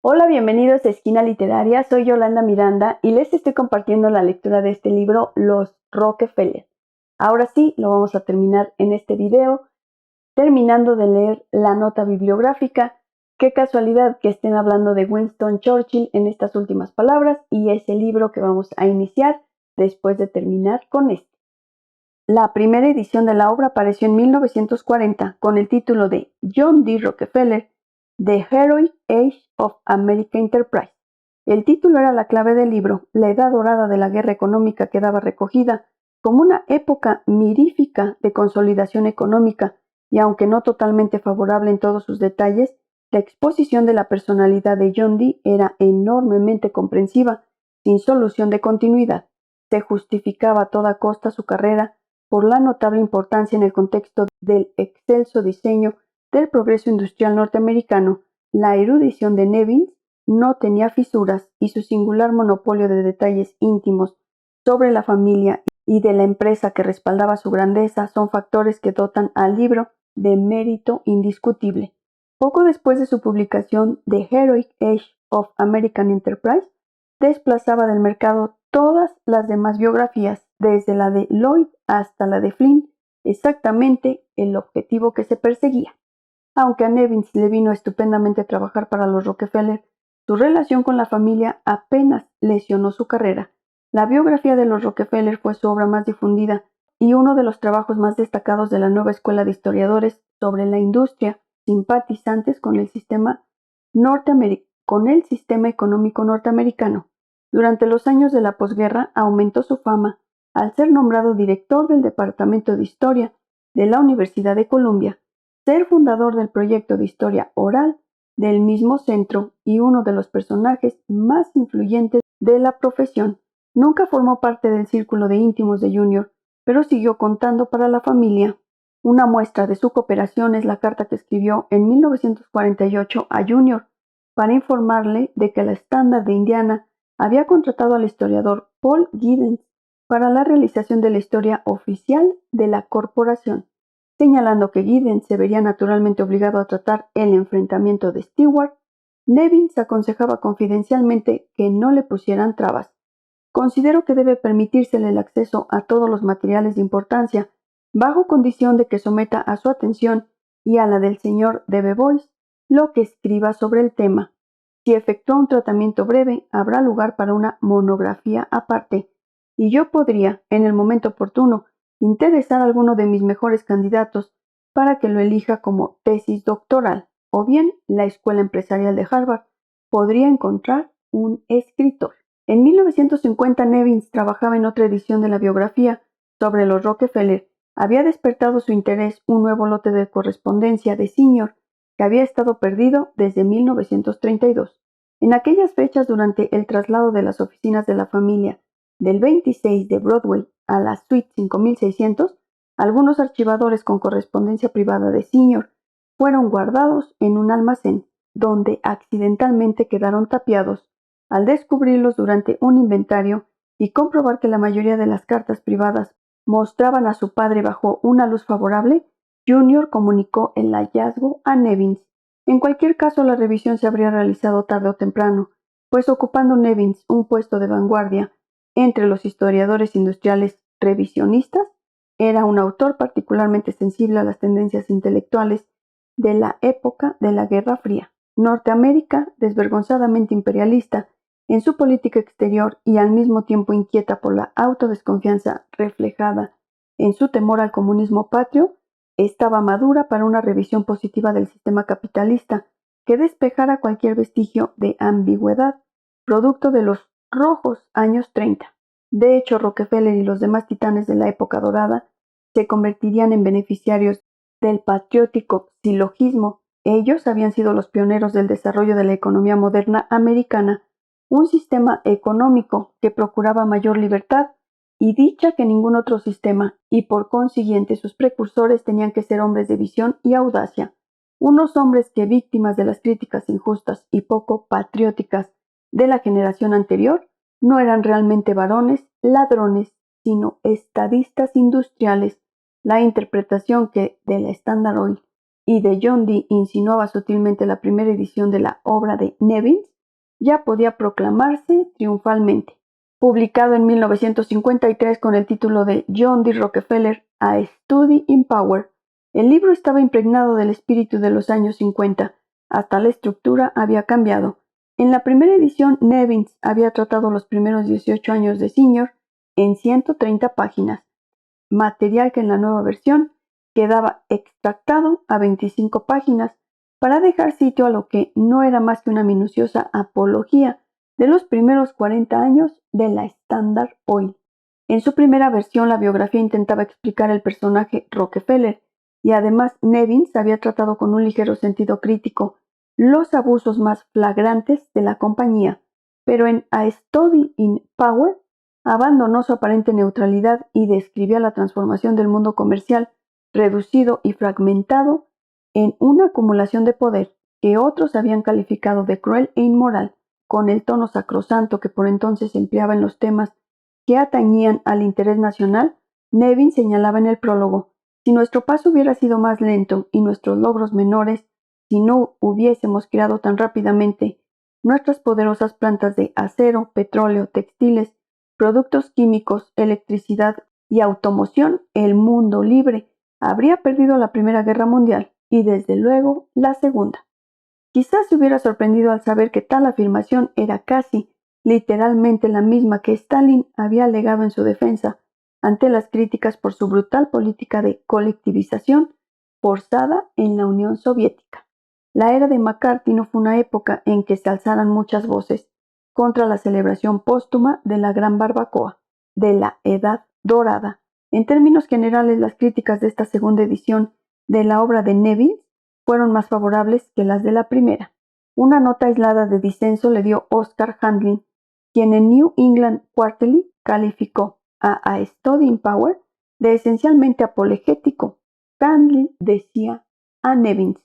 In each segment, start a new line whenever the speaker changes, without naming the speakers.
Hola, bienvenidos a Esquina Literaria, soy Yolanda Miranda y les estoy compartiendo la lectura de este libro, Los Rockefeller. Ahora sí, lo vamos a terminar en este video, terminando de leer la nota bibliográfica. Qué casualidad que estén hablando de Winston Churchill en estas últimas palabras y es el libro que vamos a iniciar después de terminar con este. La primera edición de la obra apareció en 1940 con el título de John D. Rockefeller, The Heroic Age of American Enterprise. El título era la clave del libro, la edad dorada de la guerra económica quedaba recogida como una época mirífica de consolidación económica y aunque no totalmente favorable en todos sus detalles, la exposición de la personalidad de John D. era enormemente comprensiva, sin solución de continuidad. Se justificaba a toda costa su carrera por la notable importancia en el contexto del excelso diseño del progreso industrial norteamericano. La erudición de Nevins no tenía fisuras y su singular monopolio de detalles íntimos sobre la familia y de la empresa que respaldaba su grandeza son factores que dotan al libro de mérito indiscutible. Poco después de su publicación, The Heroic Age of American Enterprise desplazaba del mercado todas las demás biografías, desde la de Lloyd hasta la de Flynn, exactamente el objetivo que se perseguía. Aunque a Nevins le vino estupendamente trabajar para los Rockefeller, su relación con la familia apenas lesionó su carrera. La biografía de los Rockefeller fue su obra más difundida y uno de los trabajos más destacados de la nueva escuela de historiadores sobre la industria, simpatizantes con el sistema económico norteamericano. Durante los años de la posguerra aumentó su fama al ser nombrado director del Departamento de Historia de la Universidad de Columbia, ser fundador del proyecto de historia oral del mismo centro y uno de los personajes más influyentes de la profesión. Nunca formó parte del círculo de íntimos de Junior, pero siguió contando para la familia. Una muestra de su cooperación es la carta que escribió en 1948 a Junior para informarle de que la Standard de Indiana había contratado al historiador Paul Giddens para la realización de la historia oficial de la corporación, señalando que Giddens se vería naturalmente obligado a tratar el enfrentamiento de Stewart. Nevins aconsejaba confidencialmente que no le pusieran trabas. Considero que debe permitírsele el acceso a todos los materiales de importancia, bajo condición de que someta a su atención y a la del señor de Bevois lo que escriba sobre el tema. Si efectúa un tratamiento breve, habrá lugar para una monografía aparte, y yo podría, en el momento oportuno, interesar a alguno de mis mejores candidatos para que lo elija como tesis doctoral, o bien la Escuela Empresarial de Harvard podría encontrar un escritor. En 1950 Nevins trabajaba en otra edición de la biografía sobre los Rockefeller. Había despertado su interés un nuevo lote de correspondencia de Senior que había estado perdido desde 1932. En aquellas fechas, durante el traslado de las oficinas de la familia del 26 de Broadway a la Suite 5600, algunos archivadores con correspondencia privada de Senior fueron guardados en un almacén, donde accidentalmente quedaron tapiados. Al descubrirlos durante un inventario y comprobar que la mayoría de las cartas privadas mostraban a su padre bajo una luz favorable, Junior comunicó el hallazgo a Nevins. En cualquier caso, la revisión se habría realizado tarde o temprano, pues ocupando Nevins un puesto de vanguardia entre los historiadores industriales revisionistas, era un autor particularmente sensible a las tendencias intelectuales de la época de la Guerra Fría. Norteamérica, desvergonzadamente imperialista en su política exterior y al mismo tiempo inquieta por la autodesconfianza reflejada en su temor al comunismo patrio, estaba madura para una revisión positiva del sistema capitalista que despejara cualquier vestigio de ambigüedad, producto de los rojos años 30. De hecho, Rockefeller y los demás titanes de la época dorada se convertirían en beneficiarios del patriótico silogismo. Ellos habían sido los pioneros del desarrollo de la economía moderna americana, un sistema económico que procuraba mayor libertad y dicha que ningún otro sistema, y por consiguiente sus precursores tenían que ser hombres de visión y audacia, unos hombres que, víctimas de las críticas injustas y poco patrióticas de la generación anterior, no eran realmente varones, ladrones, sino estadistas industriales. La interpretación que de la Standard Oil y de John D. insinuaba sutilmente la primera edición de la obra de Nevins ya podía proclamarse triunfalmente. Publicado en 1953 con el título de John D. Rockefeller, A Study in Power, el libro estaba impregnado del espíritu de los años 50, hasta la estructura había cambiado. En la primera edición, Nevins había tratado los primeros 18 años de Senior en 130 páginas, material que en la nueva versión quedaba extractado a 25 páginas para dejar sitio a lo que no era más que una minuciosa apología de los primeros 40 años de la Standard Oil. En su primera versión, la biografía intentaba explicar el personaje Rockefeller y además Nevins había tratado con un ligero sentido crítico los abusos más flagrantes de la compañía, pero en A Study in Power abandonó su aparente neutralidad y describía la transformación del mundo comercial reducido y fragmentado en una acumulación de poder que otros habían calificado de cruel e inmoral, con el tono sacrosanto que por entonces empleaba en los temas que atañían al interés nacional. Nevin señalaba en el prólogo: si nuestro paso hubiera sido más lento y nuestros logros menores, si no hubiésemos creado tan rápidamente nuestras poderosas plantas de acero, petróleo, textiles, productos químicos, electricidad y automoción, el mundo libre habría perdido la Primera Guerra Mundial y desde luego la Segunda. Quizás se hubiera sorprendido al saber que tal afirmación era casi literalmente la misma que Stalin había alegado en su defensa ante las críticas por su brutal política de colectivización forzada en la Unión Soviética. La era de McCarthy no fue una época en que se alzaran muchas voces contra la celebración póstuma de la Gran Barbacoa, de la Edad Dorada. En términos generales, las críticas de esta segunda edición de la obra de Nevins fueron más favorables que las de la primera. Una nota aislada de disenso le dio Oscar Handlin, quien en New England Quarterly calificó a Study in Power de esencialmente apologético. Handlin decía a Nevins: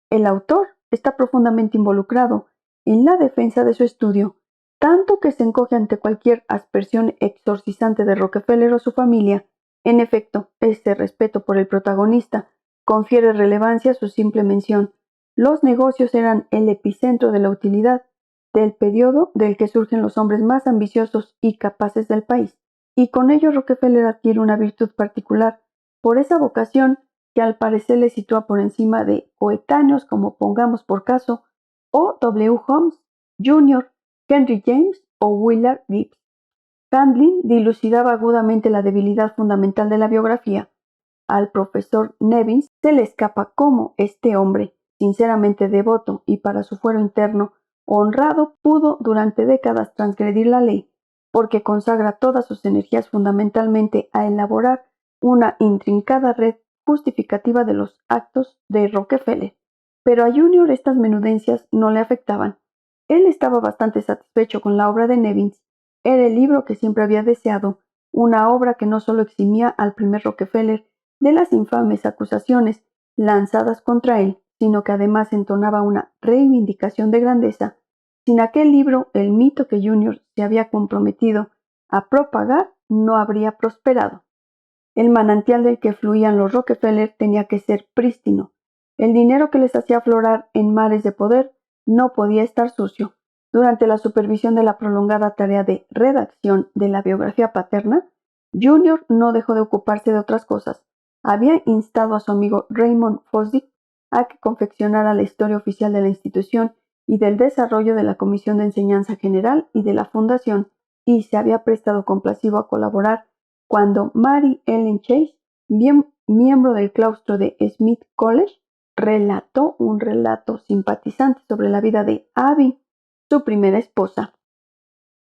el autor está profundamente involucrado en la defensa de su estudio, tanto que se encoge ante cualquier aspersión exorcizante de Rockefeller o su familia. En efecto, este respeto por el protagonista confiere relevancia a su simple mención. Los negocios eran el epicentro de la utilidad del periodo del que surgen los hombres más ambiciosos y capaces del país, y con ello Rockefeller adquiere una virtud particular por esa vocación que al parecer le sitúa por encima de coetáneos como, pongamos por caso, O. W. Holmes Jr., Henry James o Willard Gibbs. Handlin dilucidaba agudamente la debilidad fundamental de la biografía. Al profesor Nevins se le escapa cómo este hombre, sinceramente devoto y para su fuero interno honrado, pudo durante décadas transgredir la ley, porque consagra todas sus energías fundamentalmente a elaborar una intrincada red justificativa de los actos de Rockefeller. Pero a Junior estas menudencias no le afectaban. Él estaba bastante satisfecho con la obra de Nevins. Era el libro que siempre había deseado, una obra que no solo eximía al primer Rockefeller de las infames acusaciones lanzadas contra él, sino que además entonaba una reivindicación de grandeza. Sin aquel libro, el mito que Junior se había comprometido a propagar no habría prosperado. El manantial del que fluían los Rockefeller tenía que ser prístino. El dinero que les hacía aflorar en mares de poder no podía estar sucio. Durante la supervisión de la prolongada tarea de redacción de la biografía paterna, Junior no dejó de ocuparse de otras cosas. Había instado a su amigo Raymond Fosdick a que confeccionara la historia oficial de la institución y del desarrollo de la Comisión de Enseñanza General y de la Fundación, y se había prestado complacido a colaborar cuando Mary Ellen Chase, miembro del claustro de Smith College, relató un relato simpatizante sobre la vida de Abby, su primera esposa.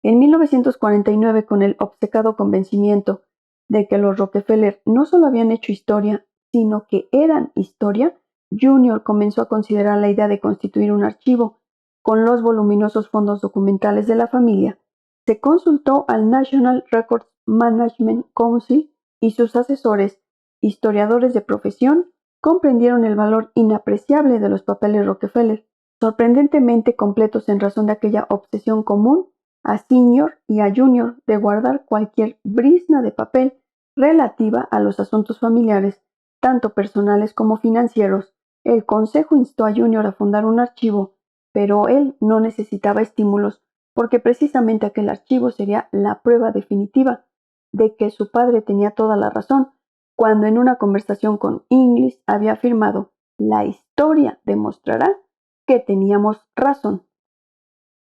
En 1949, con el obcecado convencimiento de que los Rockefeller no solo habían hecho historia, sino que eran historia, Junior comenzó a considerar la idea de constituir un archivo con los voluminosos fondos documentales de la familia. Se consultó al National Records Management Council y sus asesores, historiadores de profesión, comprendieron el valor inapreciable de los papeles Rockefeller, sorprendentemente completos en razón de aquella obsesión común a Senior y a Junior de guardar cualquier brizna de papel relativa a los asuntos familiares, tanto personales como financieros. El Consejo instó a Junior a fundar un archivo pero él no necesitaba estímulos porque precisamente aquel archivo sería la prueba definitiva de que su padre tenía toda la razón cuando en una conversación con Inglis había afirmado: la historia demostrará que teníamos razón.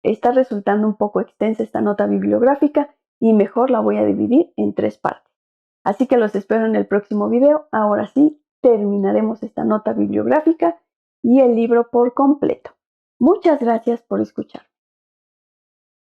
Está resultando un poco extensa esta nota bibliográfica y mejor la voy a dividir en 3 partes. Así que los espero en el próximo video. Ahora sí, terminaremos esta nota bibliográfica y el libro por completo. Muchas gracias por escuchar.